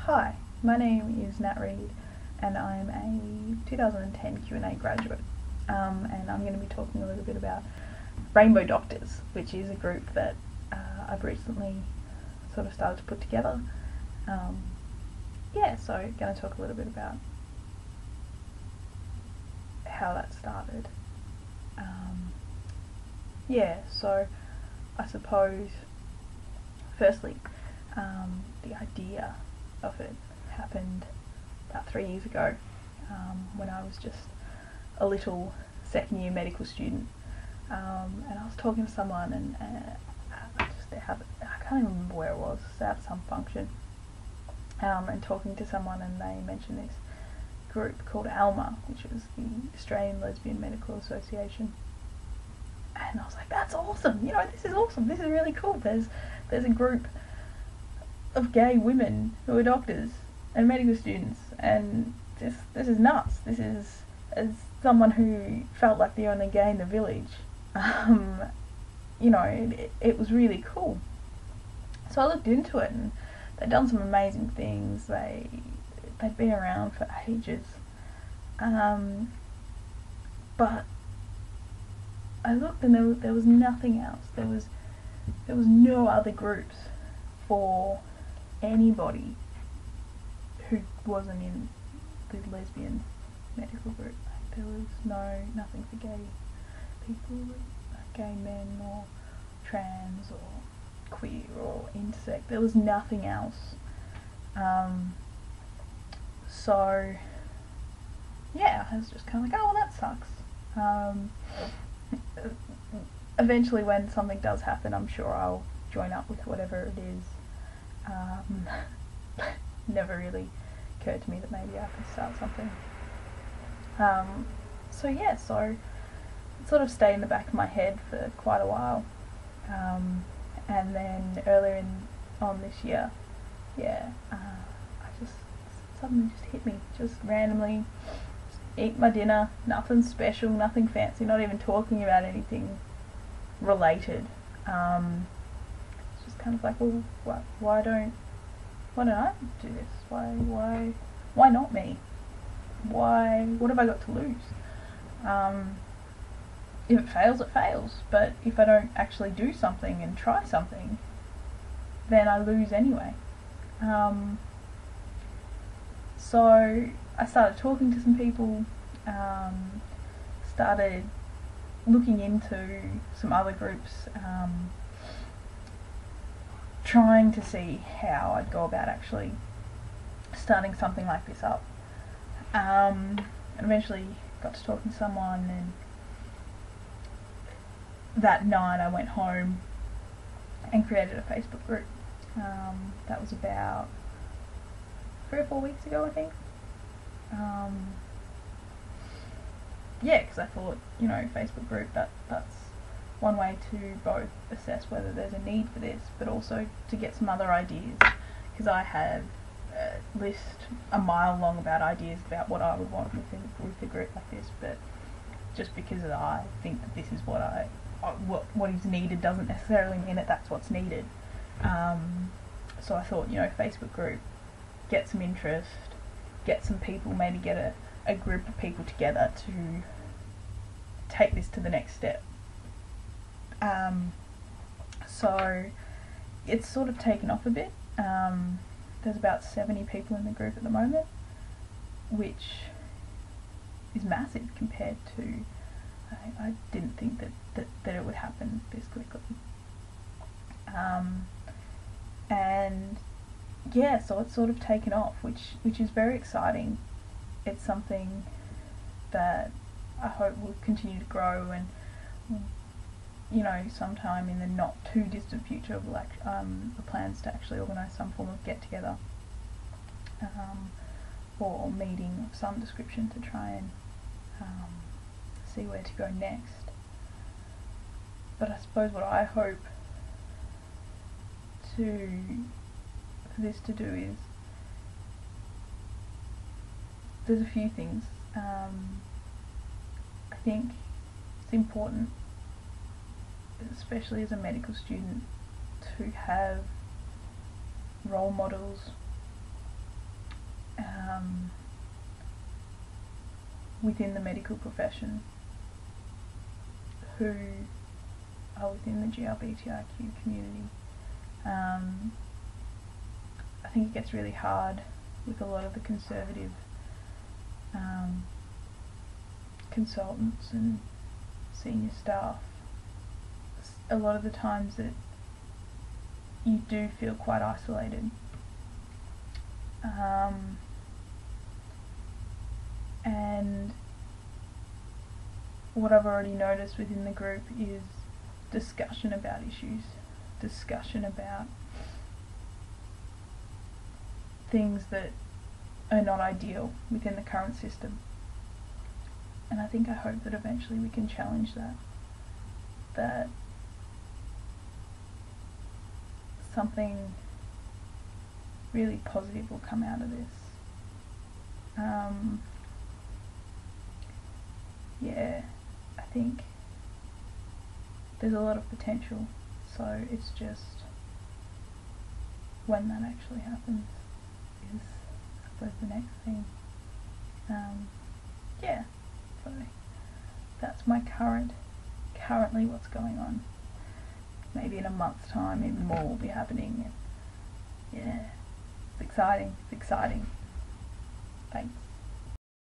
Hi, my name is Nat Reed and I'm a 2010 Q&A graduate, and I'm going to be talking a little bit about Rainbow Doctors, which is a group that I've recently sort of started to put together. So I'm going to talk a little bit about how that started. So I suppose firstly the idea of it happened about 3 years ago, when I was just a little second year medical student, and I was talking to someone and I can't even remember where it was, at some function, and talking to someone, and they mentioned this group called ALMA, which is the Australian Lesbian Medical Association. And I was like, that's awesome, this is awesome, this is really cool. There's a group of gay women who are doctors and medical students, and this is nuts. This is, as someone who felt like the only gay in the village, it was really cool. So I looked into it, and they'd done some amazing things. They'd been around for ages, but I looked and there was nothing else. There was no other groups for anybody who wasn't in the lesbian medical group. There was nothing for gay people, like gay men or trans or queer or intersex. There was nothing else. So yeah, I was just kind of like, oh well, that sucks. Eventually, when something does happen, I'm sure I'll join up with whatever it is. Never really occurred to me that maybe I could start something. So it sort of stayed in the back of my head for quite a while. And then earlier on this year, suddenly just hit me, just randomly. Just eat my dinner, nothing special, nothing fancy, not even talking about anything related. It's just kind of like, well, why don't I do this? Why not me? What have I got to lose? If it fails, it fails. But if I don't actually do something and try something, then I lose anyway. So I started talking to some people, started looking into some other groups, trying to see how I'd go about actually starting something like this up. And eventually got to talking to someone, and that night I went home and created a Facebook group. That was about 3 or 4 weeks ago, I think. Because I thought, Facebook group, that's one way to both assess whether there's a need for this, but also to get some other ideas, because I have a list a mile long about ideas about what I would want with a group like this, but just because I think that this is what is needed doesn't necessarily mean that that's what's needed. So I thought, Facebook group, get some interest, get some people, maybe get a group of people together to take this to the next step. So it's sort of taken off a bit. There's about 70 people in the group at the moment, which is massive compared to, I didn't think that it would happen this quickly. So it's sort of taken off, which is very exciting. It's something that I hope will continue to grow, and sometime in the not too distant future, the plans to actually organise some form of get together, or meeting of some description to try and see where to go next. But I suppose what I hope for this to do is, there's a few things. I think it's important, especially as a medical student, to have role models within the medical profession who are within the GLBTIQ community. I think it gets really hard with a lot of the conservative consultants and senior staff. A lot of the times that you do feel quite isolated. And what I've already noticed within the group is discussion about issues, discussion about things that are not ideal within the current system. And I hope that eventually we can challenge that something really positive will come out of this. Yeah, I think there's a lot of potential, so it's just when that actually happens is, I suppose, the next thing. Yeah, so that's my currently what's going on. Maybe in a month's time even more will be happening. Yeah, it's exciting. Thanks.